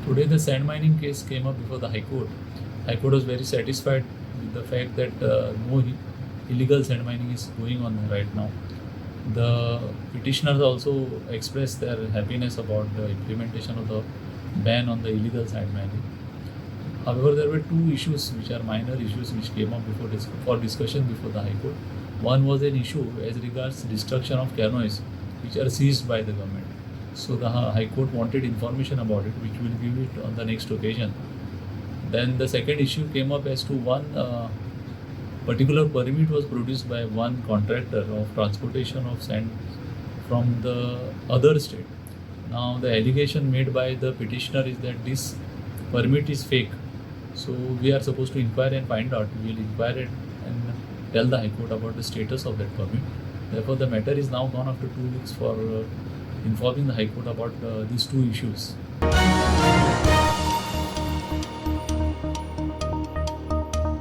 Today, the sand mining case came up before the High Court. High Court was very satisfied with the fact that no illegal sand mining is going on right now. The petitioners also expressed their happiness about the implementation of the ban on the illegal sand mining. However, there were two issues which are minor issues which came up for discussion before the High Court. One was an issue as regards destruction of canoes which are seized by the government. So the High Court wanted information about it, which will give it on the next occasion. Then the second issue came up as to one particular permit was produced by one contractor of transportation of sand from the other state. Now the allegation made by the petitioner is that this permit is fake. So we are supposed to inquire and find out. We will inquire and tell the High Court about the status of that permit. Therefore, the matter is now gone after 2 weeks for informing the High Court about these two issues.